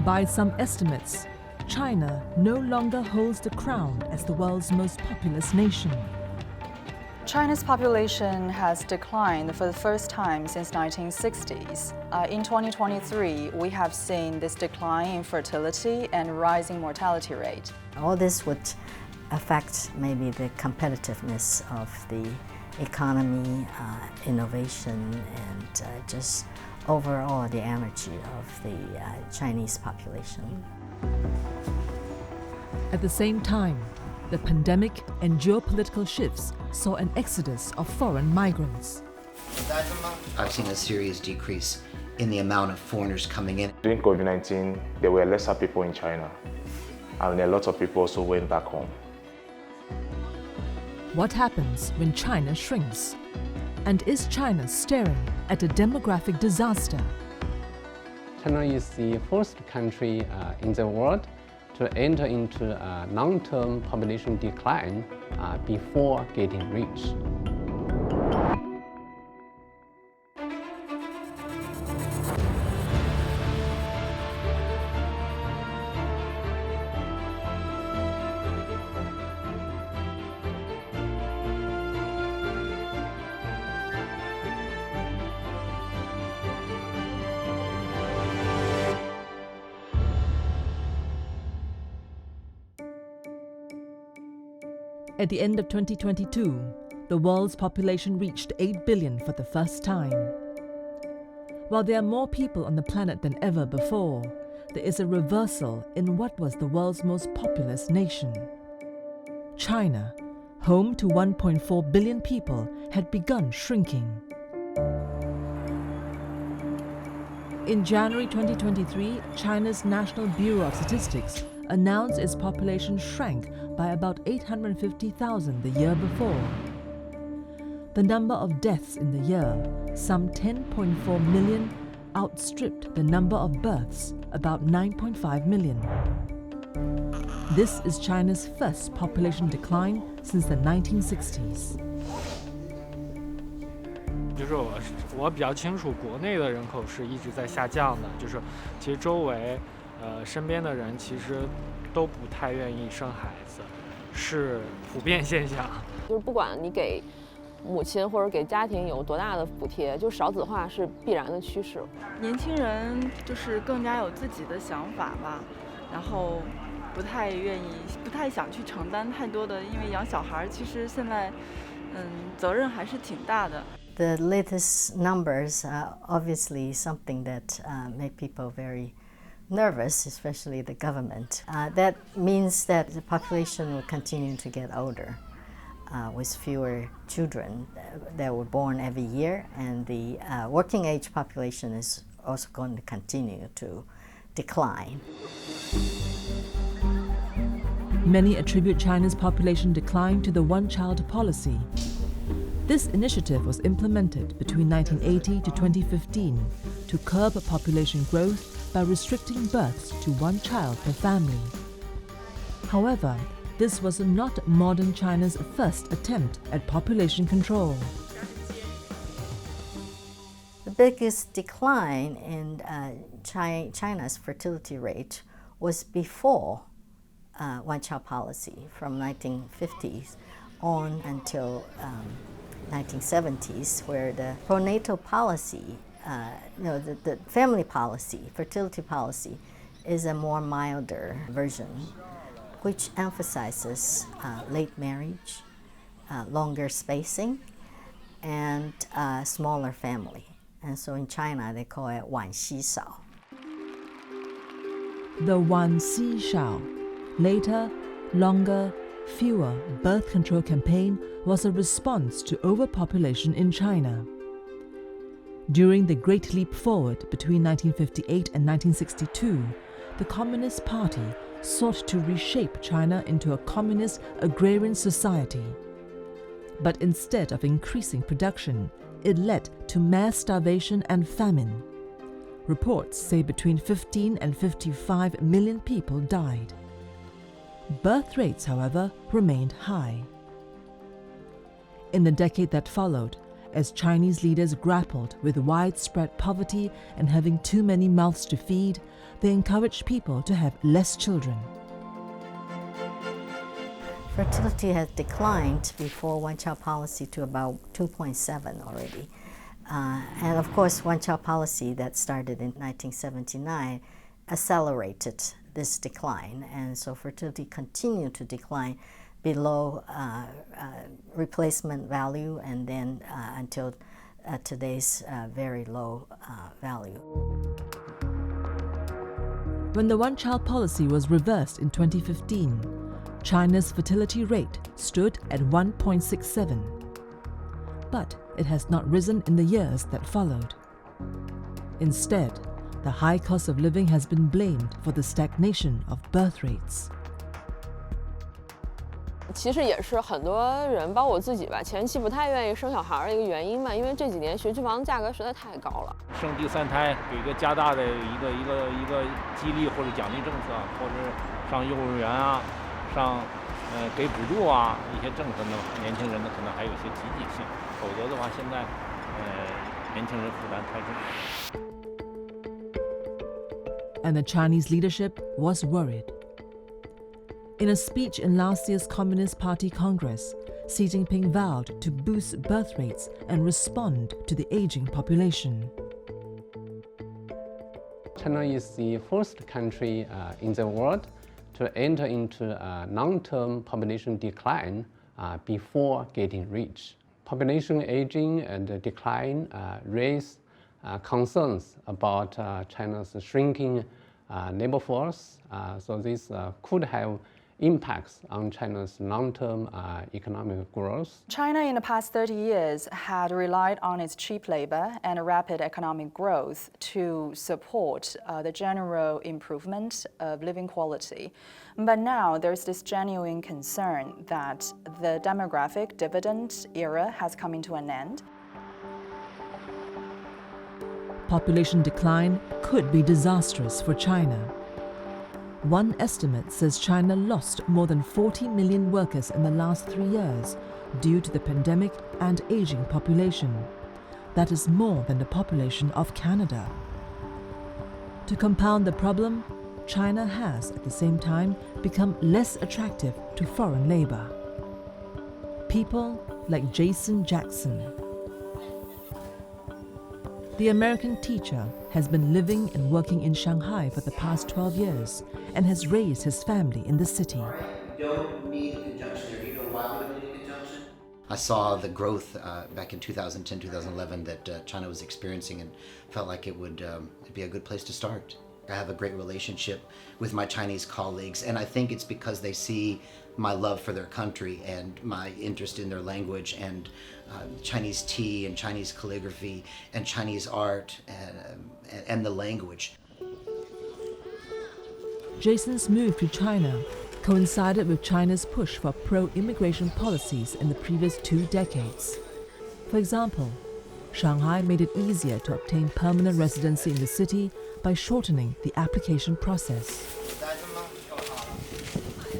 By some estimates, China no longer holds the crown as the world's most populous nation. China's population has declined for the first time since 1960s. In 2023, we have seen this decline in fertility and rising mortality rate. All this would affect maybe the competitiveness of the economy, innovation, and just overall the energy of the Chinese population. At the same time, the pandemic and geopolitical shifts saw an exodus of foreign migrants. I've seen a serious decrease in the amount of foreigners coming in. During COVID-19, there were lesser people in China, and a lot of people also went back home. What happens when China shrinks? And is China staring at a demographic disaster? China is the first country in the world to enter into a long-term population decline before getting rich. At the end of 2022, the world's population reached 8 billion for the first time. While there are more people on the planet than ever before, there is a reversal in what was the world's most populous nation. China, home to 1.4 billion people, had begun shrinking. In January 2023, China's National Bureau of Statistics announced its population shrank by about 850,000 the year before. The number of deaths in the year, some 10.4 million, outstripped the number of births, about 9.5 million. This is China's first population decline since the 1960s. 就是我比较清楚，国内的人口是一直在下降的，就是其实周围身边的人其实都不太愿意生孩子，是普遍现象。就是不管你给母亲或者给家庭有多大的补贴，就少子化是必然的趋势。年轻人就是更加有自己的想法吧，然后不太愿意、不太想去承担太多的，因为养小孩其实现在责任还是挺大的。The latest numbers are obviously something that make people very nervous, especially the government. That means that the population will continue to get older with fewer children that were born every year, and the working age population is also going to continue to decline. Many attribute China's population decline to the one-child policy. This initiative was implemented between 1980 to 2015 to curb population growth by restricting births to one child per family. However, this was not modern China's first attempt at population control. The biggest decline in China's fertility rate was before one-child policy, from 1950s on until 1970s, where the pronatal policy, the family policy, fertility policy, is a more milder version, which emphasizes late marriage, longer spacing, and smaller family. And so in China, they call it 晚稀少. The 晚稀少, later, longer, fewer birth control campaign was a response to overpopulation in China. During the Great Leap Forward between 1958 and 1962, the Communist Party sought to reshape China into a communist agrarian society. But instead of increasing production, it led to mass starvation and famine. Reports say between 15 and 55 million people died. Birth rates, however, remained high. In the decade that followed, as Chinese leaders grappled with widespread poverty and having too many mouths to feed, they encouraged people to have less children. Fertility has declined before one-child policy to about 2.7 already. And of course, one-child policy that started in 1979 accelerated this decline, and so fertility continued to decline below replacement value, and then until today's very low value. When the one-child policy was reversed in 2015, China's fertility rate stood at 1.67. But it has not risen in the years that followed. Instead, the high cost of living has been blamed for the stagnation of birth rates. 其实也是很多人，包括我自己吧，前期不太愿意生小孩的一个原因吧，因为这几年学区房价格实在太高了。生第三胎有一个加大的一个激励或者奖励政策，或者上幼儿园啊，上给补助啊，一些政策呢，年轻人呢可能还有一些积极性，否则的话，现在年轻人负担太重。And the Chinese leadership was worried. In a speech in last year's Communist Party Congress, Xi Jinping vowed to boost birth rates and respond to the aging population. China is the first country in the world to enter into a long-term population decline before getting rich. Population aging and decline raise concerns about China's shrinking labor force, so this could have impacts on China's long-term economic growth. China in the past 30 years had relied on its cheap labor and rapid economic growth to support the general improvement of living quality. But now there's this genuine concern that the demographic dividend era has come into an end. Population decline could be disastrous for China. One estimate says China lost more than 40 million workers in the last 3 years due to the pandemic and aging population. That is more than the population of Canada. To compound the problem, China has, at the same time, become less attractive to foreign labor. People like Jason Jackson. The American teacher has been living and working in Shanghai for the past 12 years and has raised his family in the city. Don't need a conjunction there. Do you know why we don't need a conjunction? I saw the growth back in 2010, 2011 that China was experiencing and felt like it would be a good place to start. I have a great relationship with my Chinese colleagues, and I think it's because they see my love for their country and my interest in their language and Chinese tea and Chinese calligraphy and Chinese art and the language. Jason's move to China coincided with China's push for pro-immigration policies in the previous 2 decades. For example, Shanghai made it easier to obtain permanent residency in the city by shortening the application process.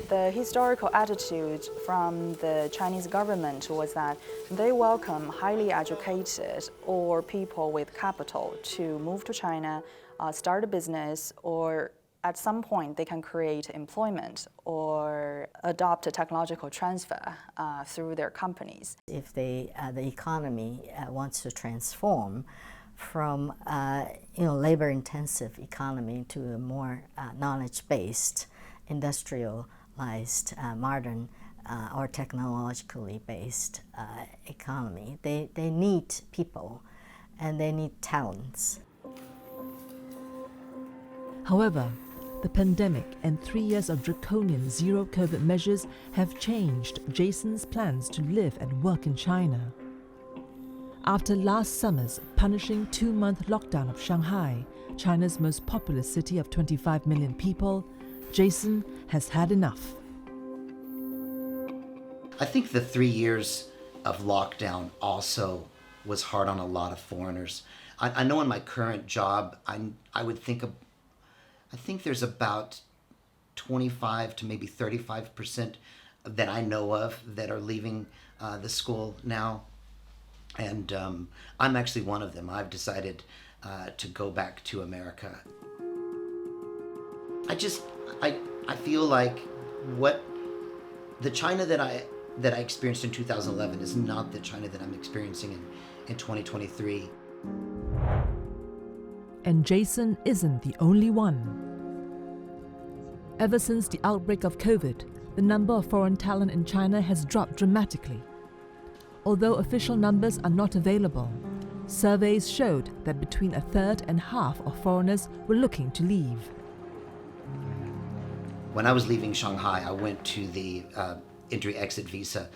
The historical attitude from the Chinese government was that they welcome highly educated or people with capital to move to China, start a business, or at some point they can create employment or adopt a technological transfer through their companies. If the economy wants to transform from labor-intensive economy to a more knowledge-based, industrialized, modern, or technologically based economy, they need people and they need talents. However, the pandemic and 3 years of draconian zero-COVID measures have changed Jason's plans to live and work in China. After last summer's punishing 2-month lockdown of Shanghai, China's most populous city of 25 million people, Jason has had enough. I think the 3 years of lockdown also was hard on a lot of foreigners. I know in my current job, I think there's about 25 to maybe 35% that I know of that are leaving the school now. And I'm actually one of them. I've decided to go back to America. I feel like what the China that I experienced in 2011 is not the China that I'm experiencing in 2023. And Jason isn't the only one. Ever since the outbreak of COVID, the number of foreign talent in China has dropped dramatically. Although official numbers are not available, surveys showed that between a third and half of foreigners were looking to leave. When I was leaving Shanghai, I went to the entry-exit visa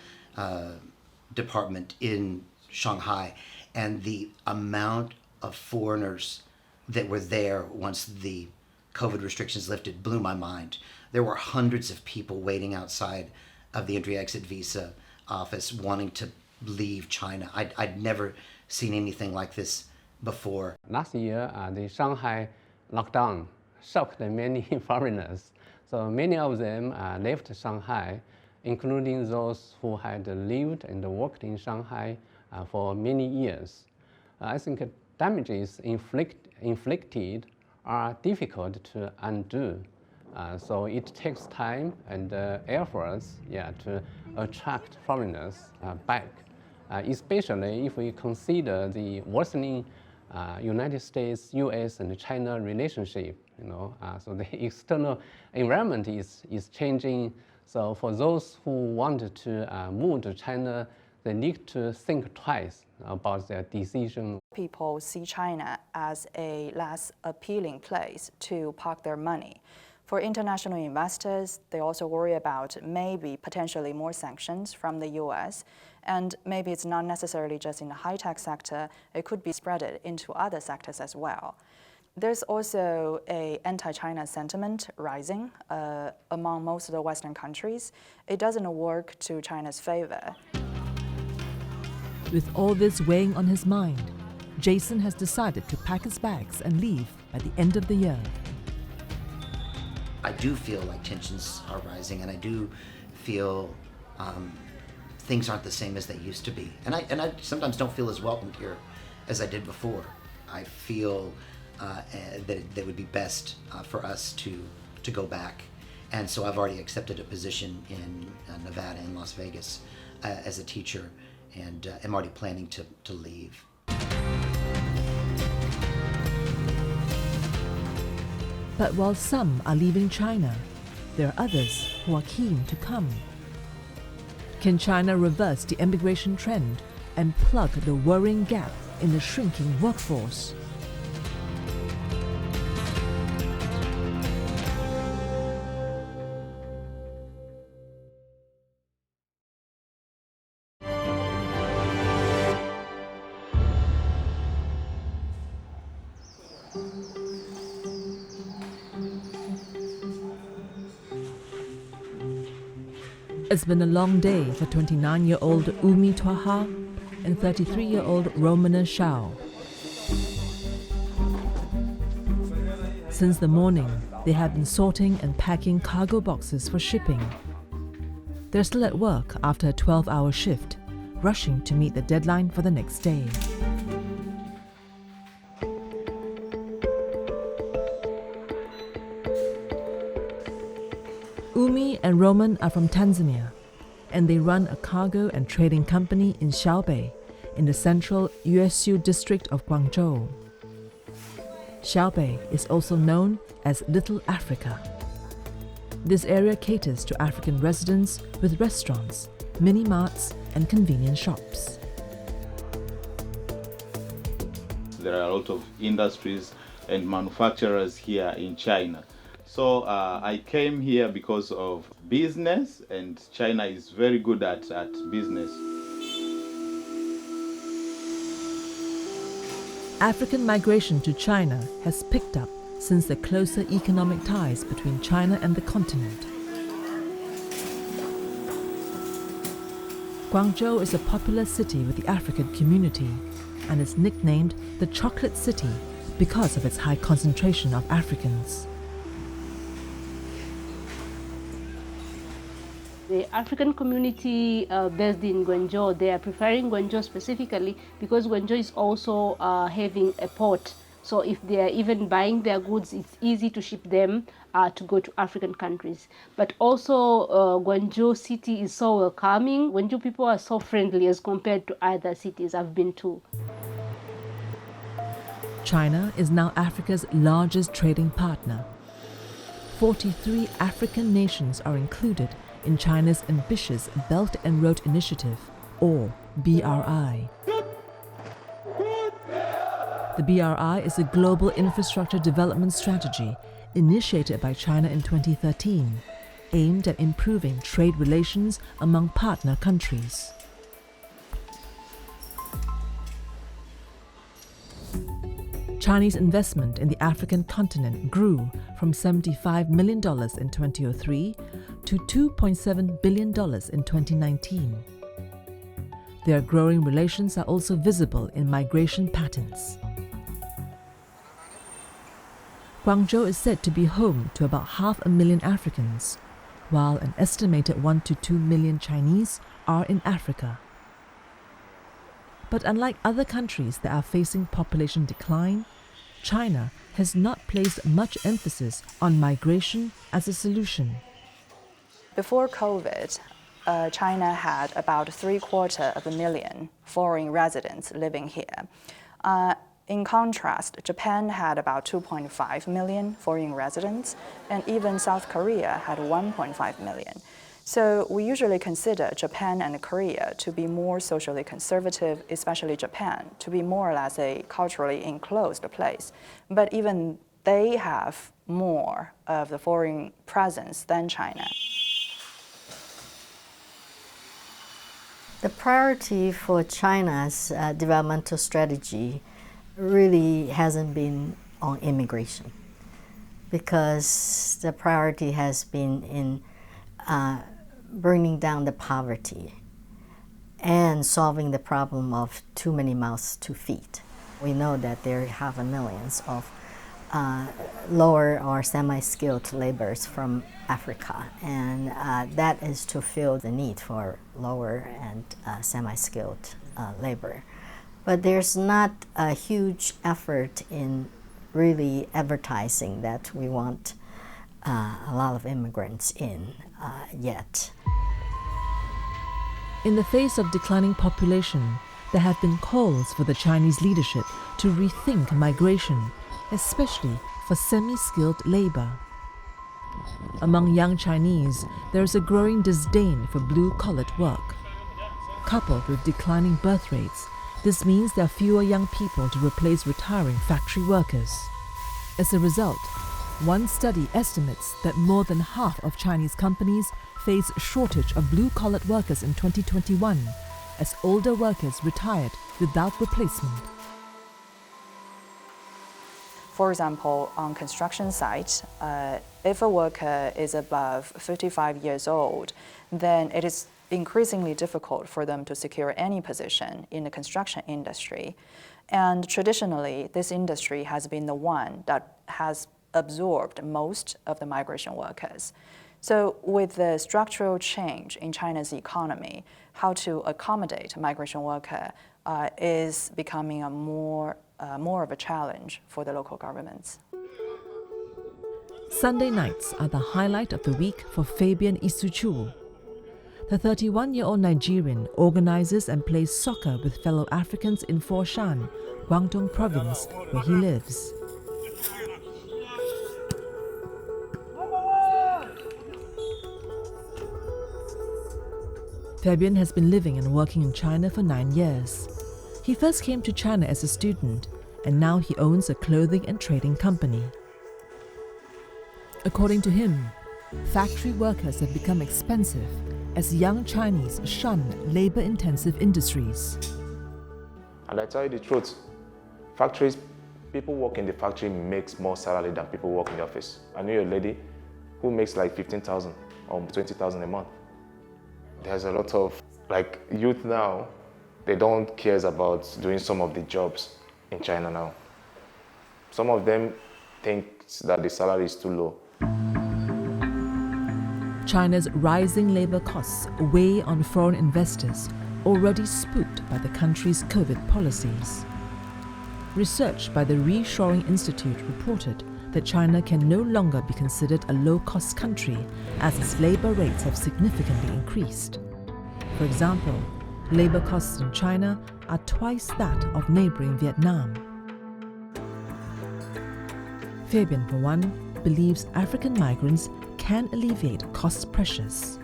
department in Shanghai, and the amount of foreigners that were there once the COVID restrictions lifted blew my mind. There were hundreds of people waiting outside of the entry-exit visa office wanting to leave China. I'd never seen anything like this before. Last year, the Shanghai lockdown shocked many foreigners. So many of them left Shanghai, including those who had lived and worked in Shanghai for many years. I think damages inflicted are difficult to undo. So it takes time and efforts to attract foreigners back, especially if we consider the worsening United States, US, and China relationship. So the external environment is changing. So for those who want to move to China, they need to think twice about their decision. People see China as a less appealing place to park their money. For international investors, they also worry about maybe potentially more sanctions from the US, and maybe it's not necessarily just in the high-tech sector, it could be spread into other sectors as well. There's also an anti-China sentiment rising among most of the Western countries. It doesn't work to China's favor. With all this weighing on his mind, Jason has decided to pack his bags and leave by the end of the year. I do feel like tensions are rising, and I do feel things aren't the same as they used to be. And I sometimes don't feel as welcomed here as I did before. I feel that it would be best for us to go back. And so I've already accepted a position in Nevada and Las Vegas as a teacher, and I'm already planning to leave. But while some are leaving China, there are others who are keen to come. Can China reverse the emigration trend and plug the worrying gap in the shrinking workforce? It's been a long day for 29-year-old Umi Tuaha and 33-year-old Romana Shao. Since the morning, they have been sorting and packing cargo boxes for shipping. They're still at work after a 12-hour shift, rushing to meet the deadline for the next day. Umi and Roman are from Tanzania, and they run a cargo and trading company in Xiaobei, in the central Yueshu district of Guangzhou. Xiaobei is also known as Little Africa. This area caters to African residents with restaurants, mini-marts, and convenience shops. There are a lot of industries and manufacturers here in China. So I came here because of business, and China is very good at business. African migration to China has picked up since the closer economic ties between China and the continent. Guangzhou is a popular city with the African community and is nicknamed the Chocolate City because of its high concentration of Africans. The African community based in Guangzhou, they are preferring Guangzhou specifically because Guangzhou is also having a port. So if they are even buying their goods, it's easy to ship them to go to African countries. But also Guangzhou city is so welcoming. Guangzhou people are so friendly as compared to other cities I've been to. China is now Africa's largest trading partner. 43 African nations are included in China's ambitious Belt and Road Initiative, or BRI. The BRI is a global infrastructure development strategy initiated by China in 2013, aimed at improving trade relations among partner countries. Chinese investment in the African continent grew from $75 million in 2003 to $2.7 billion in 2019. Their growing relations are also visible in migration patterns. Guangzhou is said to be home to about 500,000 Africans, while an estimated 1 to 2 million Chinese are in Africa. But unlike other countries that are facing population decline, China has not placed much emphasis on migration as a solution. Before COVID, China had about 750,000 foreign residents living here. In contrast, Japan had about 2.5 million foreign residents, and even South Korea had 1.5 million. So we usually consider Japan and Korea to be more socially conservative, especially Japan, to be more or less a culturally enclosed place. But even they have more of the foreign presence than China. The priority for China's developmental strategy really hasn't been on immigration, because the priority has been in bringing down the poverty and solving the problem of too many mouths to feed. We know that there are 500,000 of lower or semi-skilled laborers from Africa, and that is to fill the need for lower and semi-skilled labor. But there's not a huge effort in really advertising that we want a lot of immigrants in yet. In the face of declining population, there have been calls for the Chinese leadership to rethink migration, especially for semi-skilled labor. Among young Chinese, there is a growing disdain for blue-collar work. Coupled with declining birth rates, this means there are fewer young people to replace retiring factory workers. As a result, one study estimates that more than half of Chinese companies face shortage of blue-collar workers in 2021, as older workers retired without replacement. For example, on construction sites, if a worker is above 55 years old, then it is increasingly difficult for them to secure any position in the construction industry. And traditionally, this industry has been the one that has absorbed most of the migration workers. So with the structural change in China's economy, how to accommodate migration worker is becoming a more of a challenge for the local governments. Sunday nights are the highlight of the week for Fabian Isuchu. The 31-year-old Nigerian organizes and plays soccer with fellow Africans in Foshan, Guangdong province, where he lives. Fabian has been living and working in China for 9 years. He first came to China as a student, and now he owns a clothing and trading company. According to him, factory workers have become expensive as young Chinese shun labor-intensive industries. And I tell you the truth, people work in the factory makes more salary than people work in the office. I knew a lady who makes like 15,000 or 20,000 a month. There's a lot of youth now, they don't care about doing some of the jobs in China now. Some of them think that the salary is too low. China's rising labor costs weigh on foreign investors already spooked by the country's COVID policies. Research by the Reshoring Institute reported that China can no longer be considered a low-cost country as its labor rates have significantly increased. For example, labor costs in China are twice that of neighboring Vietnam. Fabian, for one, believes African migrants can alleviate cost pressures.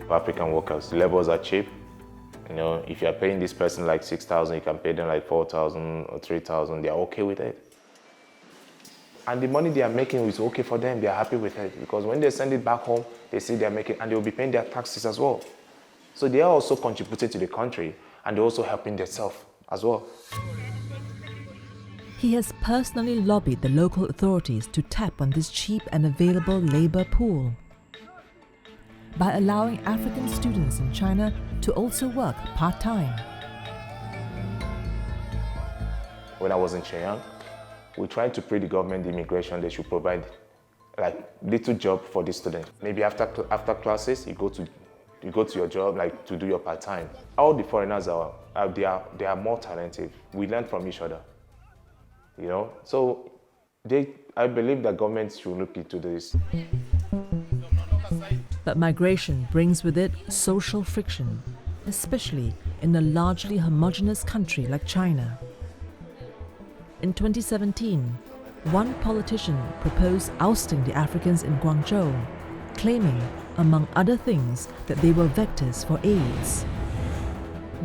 For African workers, labors are cheap. You know, if you're paying this person like 6,000, you can pay them like 4,000 or 3,000. They're okay with it. And the money they are making is okay for them. They're happy with it because when they send it back home, they see they're making, and they'll be paying their taxes as well. So they are also contributing to the country, and they're also helping themselves as well. He has personally lobbied the local authorities to tap on this cheap and available labor pool. By allowing African students in China to also work part-time. When I was in Shenyang, we tried to pray the government, the immigration, they should provide like little job for the students. Maybe after classes, you go to your job, like to do your part-time. All the foreigners they are more talented. We learn from each other, you know. So I believe that government should look into this. But migration brings with it social friction, especially in a largely homogeneous country like China. In 2017, one politician proposed ousting the Africans in Guangzhou, claiming, among other things, that they were vectors for AIDS.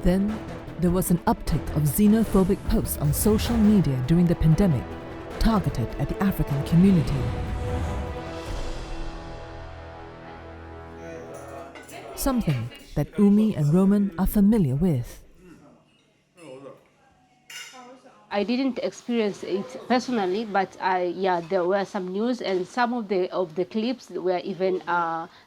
Then, there was an uptick of xenophobic posts on social media during the pandemic, targeted at the African community. Something that Umi and Roman are familiar with. I didn't experience it personally, but there were some news, and some of the clips were even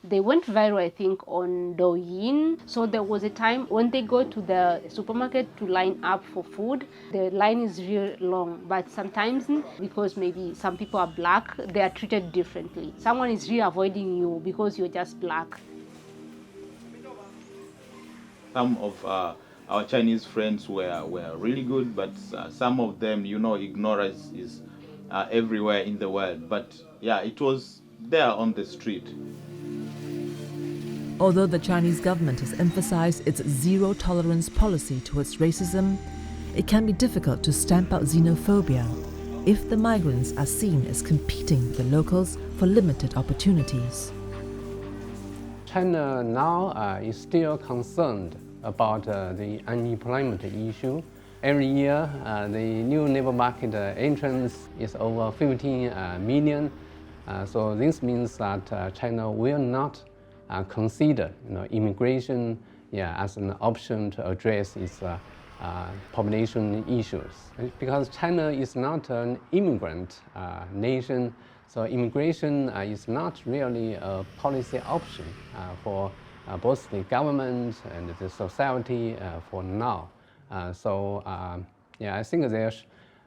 they went viral, I think, on Douyin. So there was a time when they go to the supermarket to line up for food, the line is really long. But sometimes, because maybe some people are black, they are treated differently. Someone is really avoiding you because you're just black. Some of our Chinese friends were really good, but some of them, you know, ignorance is everywhere in the world. But yeah, it was there on the street. Although the Chinese government has emphasized its zero-tolerance policy towards racism, it can be difficult to stamp out xenophobia if the migrants are seen as competing with the locals for limited opportunities. China now is still concerned about the unemployment issue. Every year, the new labor market entrance is over 15 million. So this means that China will not consider immigration as an option to address its population issues. Because China is not an immigrant nation, so immigration is not really a policy option for both the government and the society for now. I think there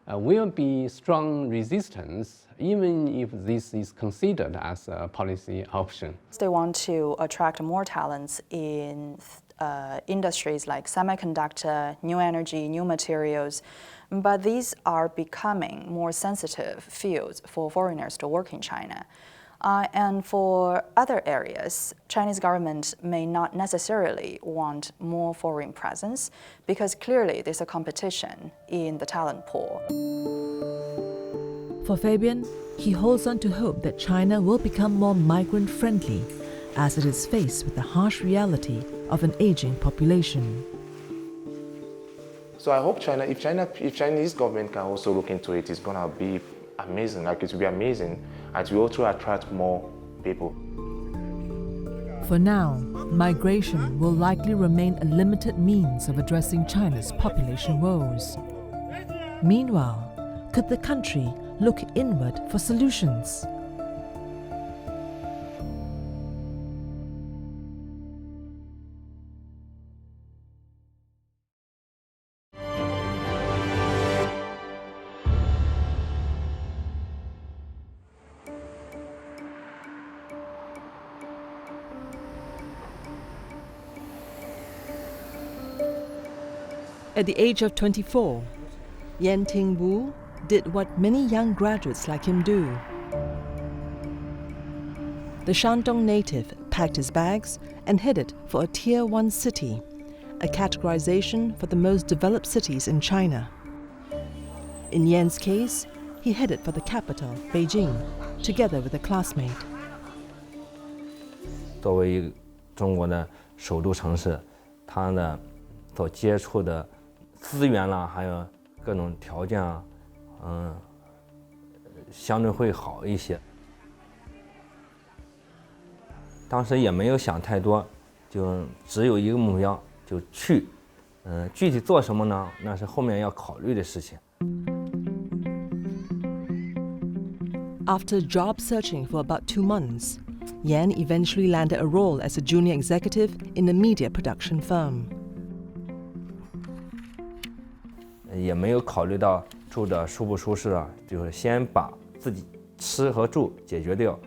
will be strong resistance even if this is considered as a policy option. They want to attract more talents in industries like semiconductor, new energy, new materials, but these are becoming more sensitive fields for foreigners to work in China. And for other areas, Chinese government may not necessarily want more foreign presence because clearly there's a competition in the talent pool. For Fabian, he holds on to hope that China will become more migrant-friendly as it is faced with the harsh reality of an aging population. So I hope if Chinese government can also look into it, it's gonna be amazing. Like, it will be amazing, and it will also attract more people. For now, migration will likely remain a limited means of addressing China's population woes. Meanwhile, could the country look inward for solutions? At the age of 24, Yan Tingwu did what many young graduates like him do. The Shandong native packed his bags and headed for a Tier 1 city, a categorization for the most developed cities in China. In Yan's case, he headed for the capital, Beijing, together with a classmate. 作为一个中国的首都城市，它的所接触的资源啦，还有各种条件啊，相对会好一些。当时也没有想太多，就只有一个目标，就去。具体做什么呢？那是后面要考虑的事情。After job searching for about 2 months, Yan eventually landed a role as a junior executive in a media production firm. 也没有考虑到住的舒不舒适啊，就是先把自己吃和住解决掉，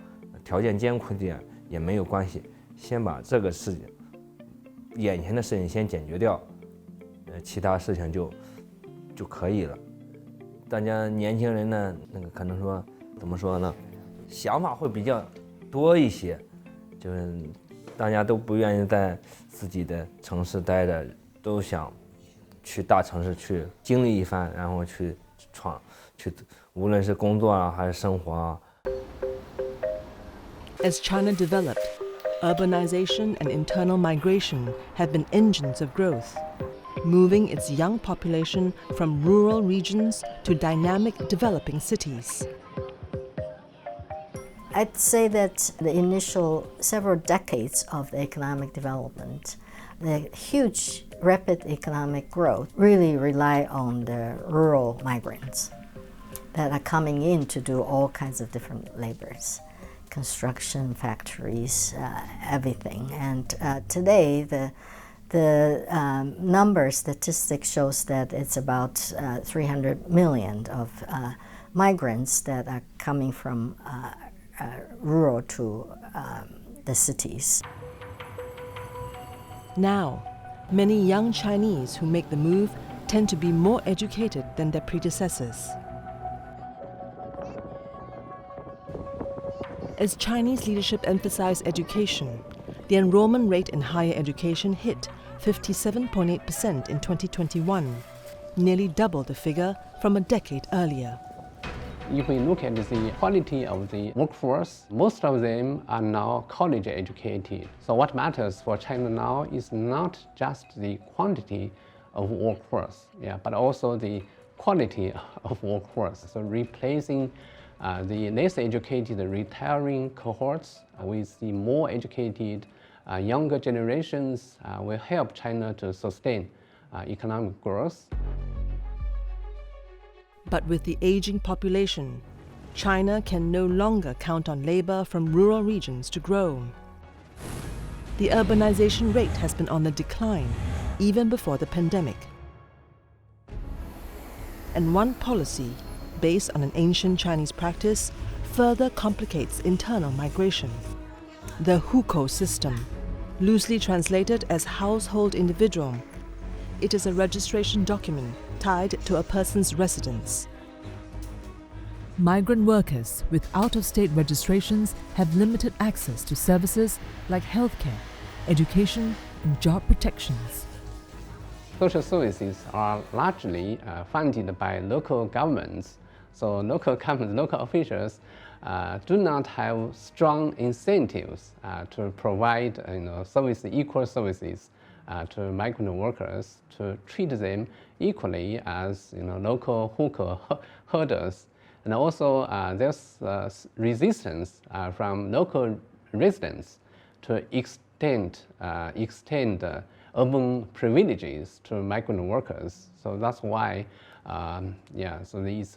条件艰苦点也没有关系，先把这个事情，眼前的事情先解决掉，其他事情就可以了。大家年轻人呢，那个可能说怎么说呢，想法会比较多一些，就是大家都不愿意在自己的城市待着，都想去大城市去经历一番，然后去闯，去无论是工作啊还是生活啊。As China developed, urbanization and internal migration have been engines of growth, moving its young population from rural regions to dynamic developing cities. I'd say that the initial several decades of the economic development, the huge rapid economic growth really rely on the rural migrants that are coming in to do all kinds of different labors, construction, factories, everything. And today the number statistic shows that it's about 300 million of migrants that are coming from rural to the cities. Now, many young Chinese who make the move tend to be more educated than their predecessors. As Chinese leadership emphasized education, the enrollment rate in higher education hit 57.8% in 2021, nearly double the figure from a decade earlier. If we look at the quality of the workforce, most of them are now college educated. So what matters for China now is not just the quantity of workforce, but also the quality of workforce. So replacing the less educated retiring cohorts with the more educated younger generations will help China to sustain economic growth. But with the aging population, China can no longer count on labor from rural regions to grow. The urbanization rate has been on the decline even before the pandemic. And one policy, based on an ancient Chinese practice, further complicates internal migration. The hukou system, loosely translated as household individual. It is a registration document tied to a person's residence. Migrant workers with out-of-state registrations have limited access to services like healthcare, education, and job protections. Social services are largely funded by local governments. So local governments, local officials do not have strong incentives to provide equal services to migrant workers, to treat them equally as local hukou herders. And also there's resistance from local residents to extend urban privileges to migrant workers. So that's why, so this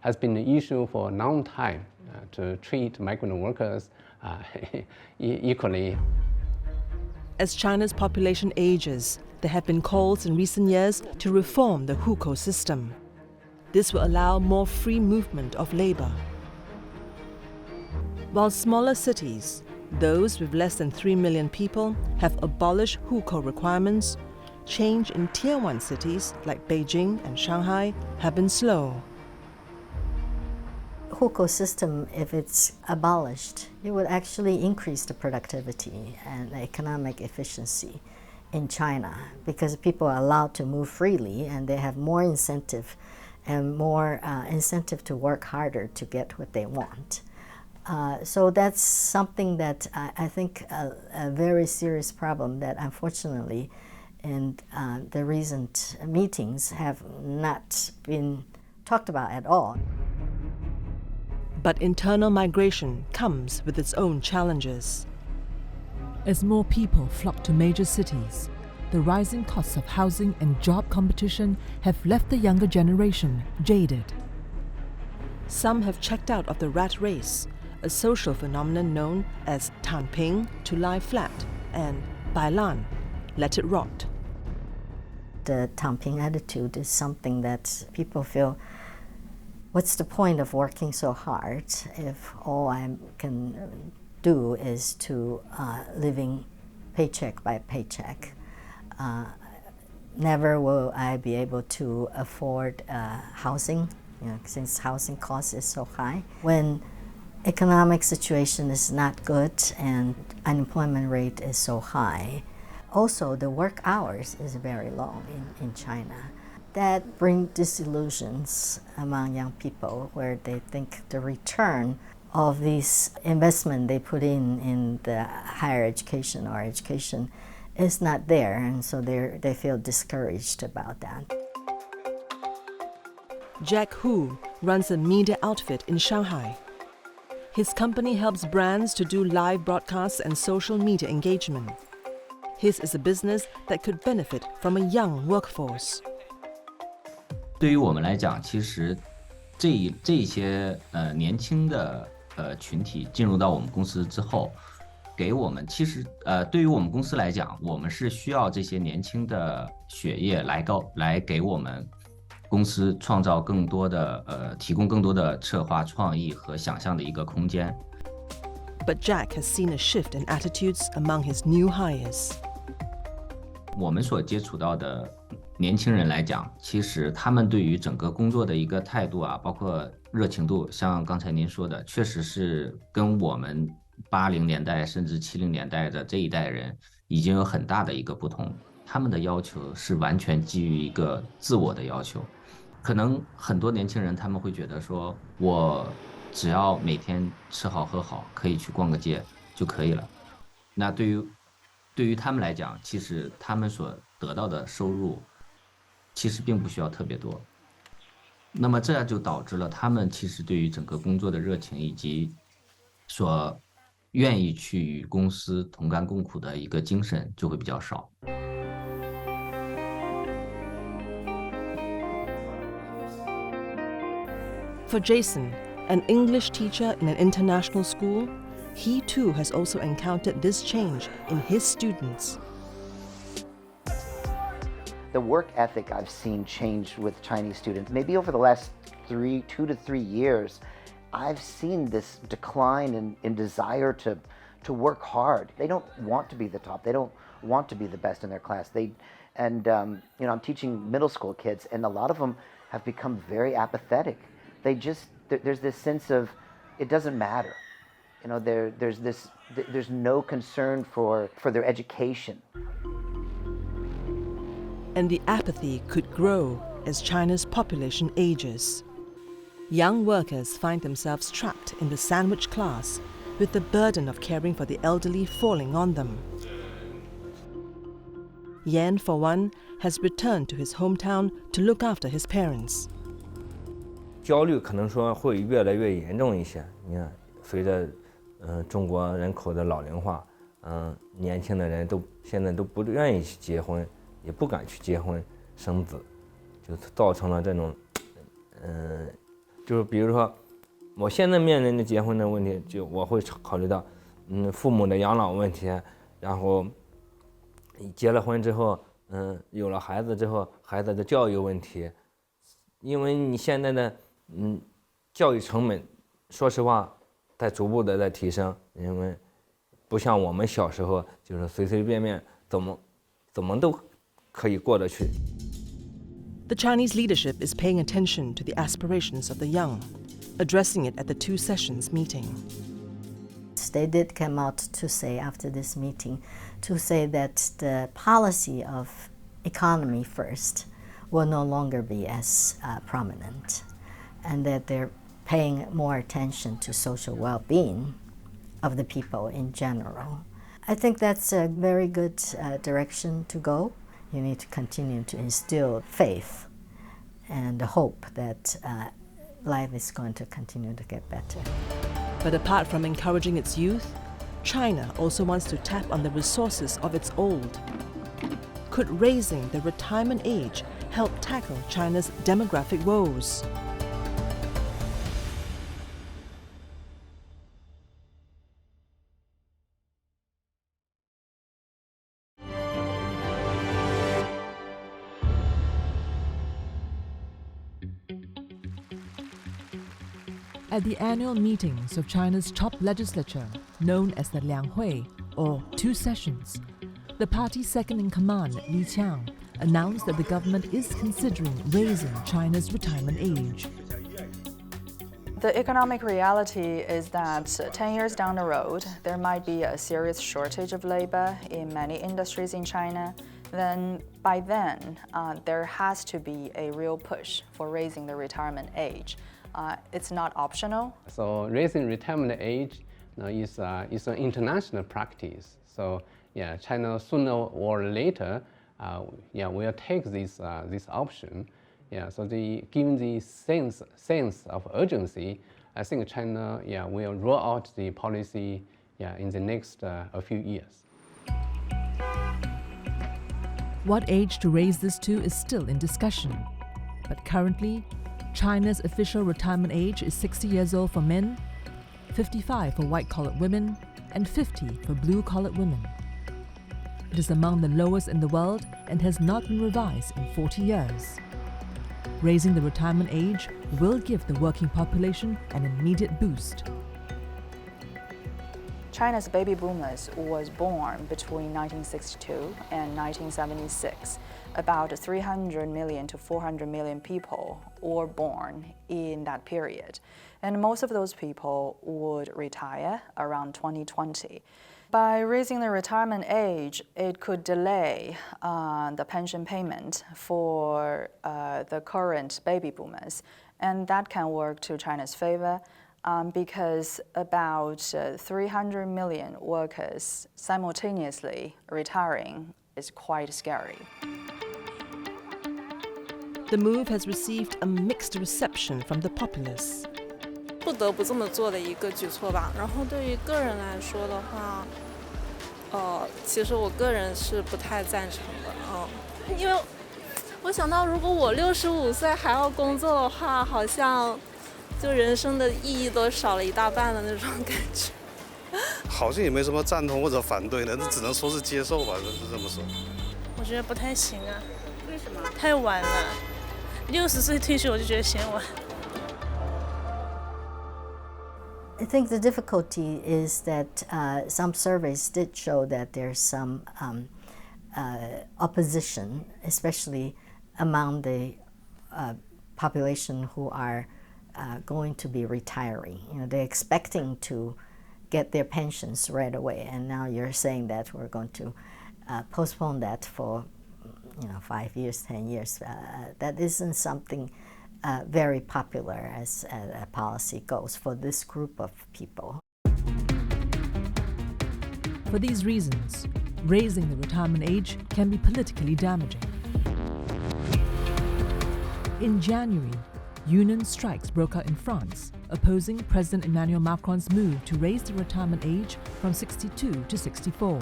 has been an issue for a long time to treat migrant workers equally. As China's population ages, there have been calls in recent years to reform the hukou system. This will allow more free movement of labor. While smaller cities, those with less than 3 million people, have abolished hukou requirements, change in Tier 1 cities like Beijing and Shanghai have been slow. Hukou system, if it's abolished, it would actually increase the productivity and the economic efficiency in China because people are allowed to move freely and they have more incentive and more incentive to work harder to get what they want. So that's something that I think a very serious problem that unfortunately in the recent meetings have not been talked about at all. But internal migration comes with its own challenges. As more people flock to major cities, the rising costs of housing and job competition have left the younger generation jaded. Some have checked out of the rat race, a social phenomenon known as tanping, to lie flat, and bailan, let it rot. The tanping attitude is something that people feel, what's the point of working so hard if all I can do is to living paycheck by paycheck? Never will I be able to afford housing, since housing cost is so high. When economic situation is not good and unemployment rate is so high, also the work hours is very long in China. That brings disillusions among young people where they think the return of this investment they put in the higher education or education is not there, and so they feel discouraged about that. Jack Hu runs a media outfit in Shanghai. His company helps brands to do live broadcasts and social media engagement. His is a business that could benefit from a young workforce. 对于我们来讲，其实这些年轻的群体进入到我们公司之后，给我们其实对于我们公司来讲，我们是需要这些年轻的血液来给我们公司创造更多的提供更多的策划创意和想象的一个空间。But Jack has seen a shift in attitudes among his new hires. 我们所接触到的年轻人来讲，其实他们对于整个工作的一个态度啊，包括热情度，像刚才您说的，确实是跟我们80年代甚至70年代的这一代人已经有很大的一个不同。他们的要求是完全基于一个自我的要求。可能很多年轻人他们会觉得说，我只要每天吃好喝好，可以去逛个街就可以了。那对于他们来讲，其实他们所得到的收入其实并不需要特别多。那么这样就导致了他们其实对于整个工作的热情以及所愿意去与公司同甘共苦的一个精神就会比较少。For Jason, an English teacher in an international school, he too has also encountered this change in his students. The work ethic I've seen change with Chinese students. Maybe over the last 2 to 3 years, I've seen this decline in desire to work hard. They don't want to be the top. They don't want to be the best in their class. I'm teaching middle school kids, and a lot of them have become very apathetic. There's this sense of it doesn't matter. There's no concern for their education. And the apathy could grow as China's population ages. Young workers find themselves trapped in the sandwich class, with the burden of caring for the elderly falling on them. Yan, for one, has returned to his hometown to look after his parents. 焦虑可能说会越来越严重一些。你看，随着中国人口的老龄化，年轻的人现在都不愿意去结婚，也不敢去结婚生子，就造成了这种，就是比如说，我现在面临的结婚的问题，就我会考虑到，父母的养老问题，然后结了婚之后，有了孩子之后，孩子的教育问题，因为你现在的教育成本，说实话，在逐步的在提升，因为不像我们小时候，就是随随便便怎么都可以过得去。 The Chinese leadership is paying attention to the aspirations of the young, addressing it at the Two Sessions meeting. They did come out to say after this meeting, to say that the policy of economy first will no longer be as prominent, and that they're paying more attention to social well-being of the people in general. I think that's a very good direction to go. You need to continue to instill faith and hope that life is going to continue to get better. But apart from encouraging its youth, China also wants to tap on the resources of its old. Could raising the retirement age help tackle China's demographic woes? At the annual meetings of China's top legislature, known as the Lianghui, or Two Sessions, the party's second-in-command, Li Qiang, announced that the government is considering raising China's retirement age. The economic reality is that 10 years down the road, there might be a serious shortage of labor in many industries in China. Then, by then, there has to be a real push for raising the retirement age. It's not optional. So raising retirement age is an international practice. So yeah, China sooner or later, will take this option. Yeah, so given the sense of urgency, I think China will roll out the policy in the next a few years. What age to raise this to is still in discussion, but currently, China's official retirement age is 60 years old for men, 55 for white-collar women, and 50 for blue-collar women. It is among the lowest in the world and has not been revised in 40 years. Raising the retirement age will give the working population an immediate boost. China's baby boomers was born between 1962 and 1976. About 300 million to 400 million people were born in that period. And most of those people would retire around 2020. By raising the retirement age, it could delay the pension payment for the current baby boomers. And that can work to China's favor because about 300 million workers simultaneously retiring is quite scary. The move has received a mixed reception from the populace. 不得不这么做的一个举措吧。然后对于个人来说的话，其实我个人是不太赞成的，因为我想到如果我65岁还要工作的话，好像就人生的意义都少了一大半的那种感觉。好像也没什么赞同或者反对的，那只能说是接受吧，是这么说。我觉得不太行啊。为什么？太晚了，60岁退休我就觉得嫌晚。I think the difficulty is that some surveys did show that there's some opposition, especially among the population who are going to be retiring. You know, they're expecting to get their pensions right away, and now you're saying that we're going to postpone that for 5 years, 10 years. That isn't something very popular as a policy goes for this group of people. For these reasons, raising the retirement age can be politically damaging. In January, union strikes broke out in France, opposing President Emmanuel Macron's move to raise the retirement age from 62 to 64.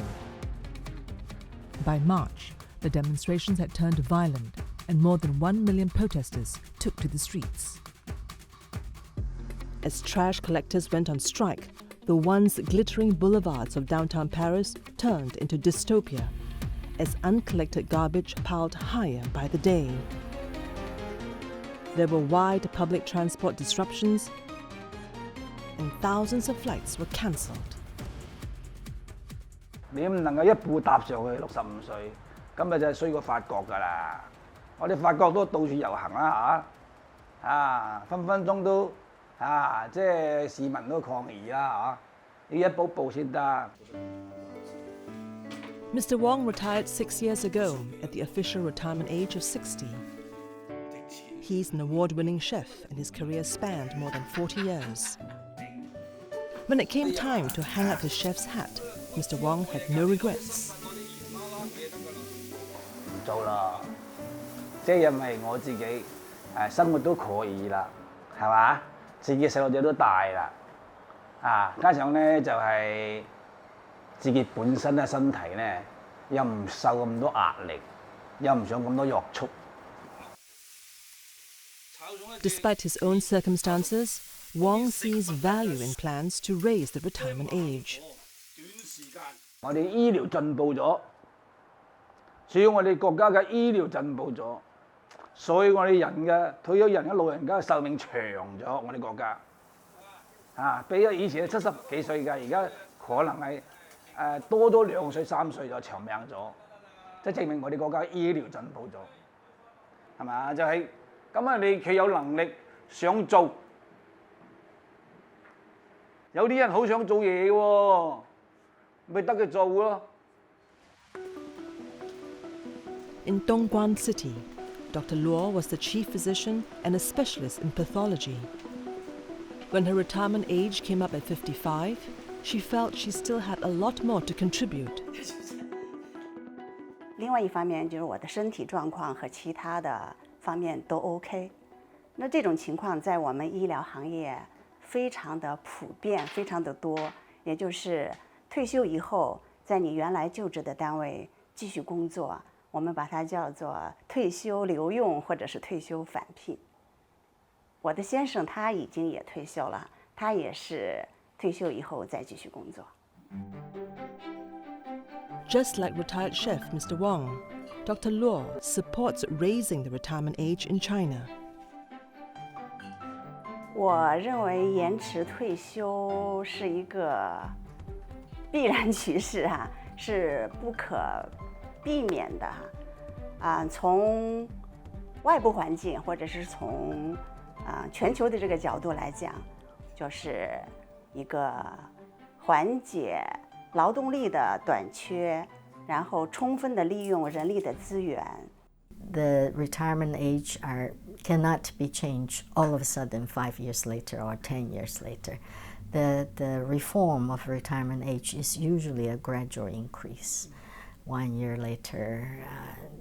By March, the demonstrations had turned violent, and more than 1 million protesters took to the streets. As trash collectors went on strike, the once glittering boulevards of downtown Paris turned into dystopia, as uncollected garbage piled higher by the day. There were wide public transport disruptions, and thousands of flights were cancelled. 你唔能夠一步踏上去65歲，咁咪就係衰過法國㗎啦。我哋法國都到處遊行啦分分鐘都即係市民都抗議啦要一步步先得。Mr. Wong retired 6 years ago at the official retirement age of 60. He's an award-winning chef and his career spanned more than 40 years. When it came time to hang up his chef's hat, Mr. Wong had no regrets. 唔做啦，即係因為我自己生活都可以啦，係嘛？自己細路仔都大啦，加上咧就係、自己本身嘅身體咧又唔受咁多壓力，又唔想咁多約束。Despite his own circumstances, Wong sees value in plans to raise the retirement age. 我哋醫療進步咗，主要我哋國家嘅醫療進步咗，所以我哋人嘅退休人嘅老人家嘅壽命長咗，我哋國家比咗以前70幾歲嘅，而家可能係多咗2歲3歲就長命咗，即係證明我哋國家醫療進步咗，係嘛？就係咁啊！你佢有能力想做，有啲人好想做嘢喎，咪得佢做咯。In Dongguan City, Dr. Luo was the chief physician and a specialist in pathology. When her retirement age came up at 55, she felt she still had a lot more to contribute. 另外一方面就是我的身体状况和其他的方面都 OK。那这种情况在我们医疗行业非常的普遍，非常的多，也就是退休以后在你原来就职的单位继续工作，我们把它叫做退休留用或者是退休返聘。我的先生他已经也退休了，他也是退休以后再继续工作。Just like retired chef Mr. Wong, Dr. Luo supports raising the retirement age in China. 我认为延迟退休是一个必然趋势是不可避免的从外部环境或者是从全球的这个角度来讲，就是一个缓解劳动力的短缺，然后充分的利用人力的资源。The retirement age cannot be changed all of a sudden 5 years later or 10 years later. The reform of retirement age is usually a gradual increase. 1 year later,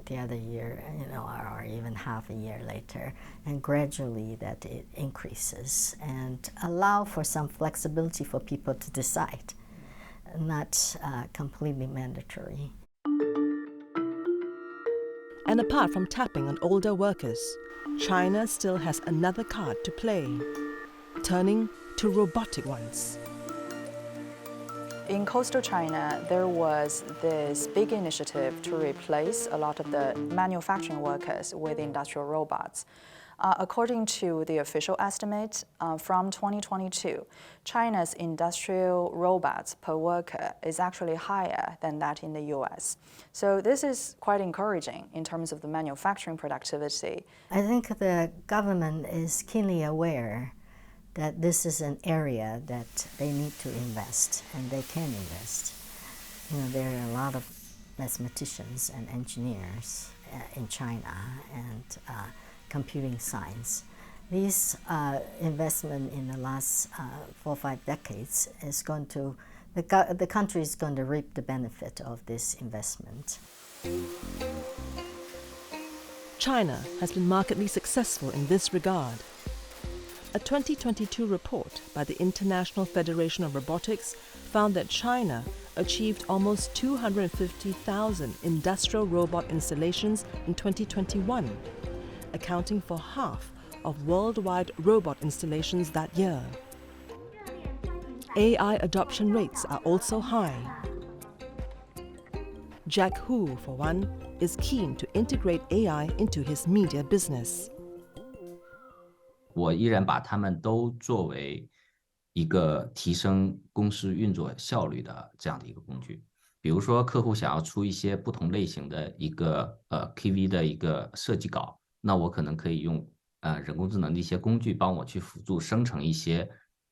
the other year, or even half a year later, and gradually that it increases and allow for some flexibility for people to decide, not completely mandatory. And apart from tapping on older workers, China still has another card to play, turning to robotic ones. In coastal China, there was this big initiative to replace a lot of the manufacturing workers with industrial robots. According to the official estimate, from 2022, China's industrial robots per worker is actually higher than that in the US. So this is quite encouraging in terms of the manufacturing productivity. I think the government is keenly aware that this is an area that they need to invest, and they can invest. There are a lot of mathematicians and engineers in China and computing science. These investment in the last 4 or 5 decades is going to, the country is going to reap the benefit of this investment. China has been markedly successful in this regard. A 2022 report by the International Federation of Robotics found that China achieved almost 250,000 industrial robot installations in 2021, accounting for half of worldwide robot installations that year. AI adoption rates are also high. Jack Hu, for one, is keen to integrate AI into his media business. 我依然把它们都作为一个提升公司运作效率的这样的一个工具。比如说客户想要出一些不同类型的一个KV 的一个设计稿，那我可能可以用人工智能的一些工具帮我去辅助生成一些，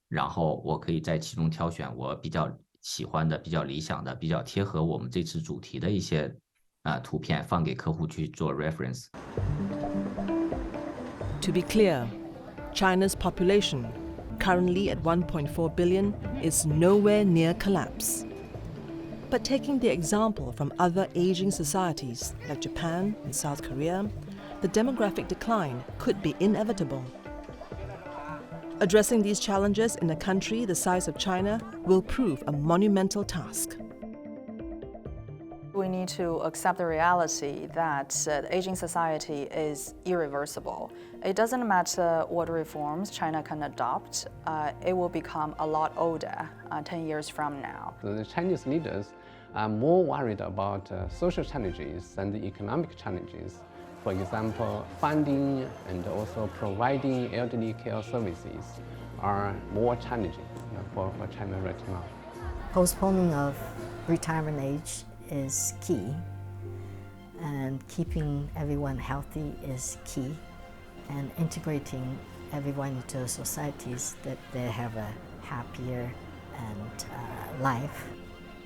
然后我可以在其中挑选我比较喜欢的、比较理想的、比较贴合我们这次主题的一些图片，放给客户去做 reference。 To be clear, China's population, currently at 1.4 billion, is nowhere near collapse. But taking the example from other aging societies like Japan and South Korea, the demographic decline could be inevitable. Addressing these challenges in a country the size of China will prove a monumental task. We need to accept the reality that the aging society is irreversible. It doesn't matter what reforms China can adopt, it will become a lot older 10 years from now. The Chinese leaders are more worried about social challenges than the economic challenges. For example, funding and also providing elderly care services are more challenging for China right now. Postponing of retirement age is key, and keeping everyone healthy is key, and integrating everyone into societies that they have a happier and life,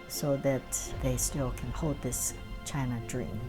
so that they still can hold this China dream.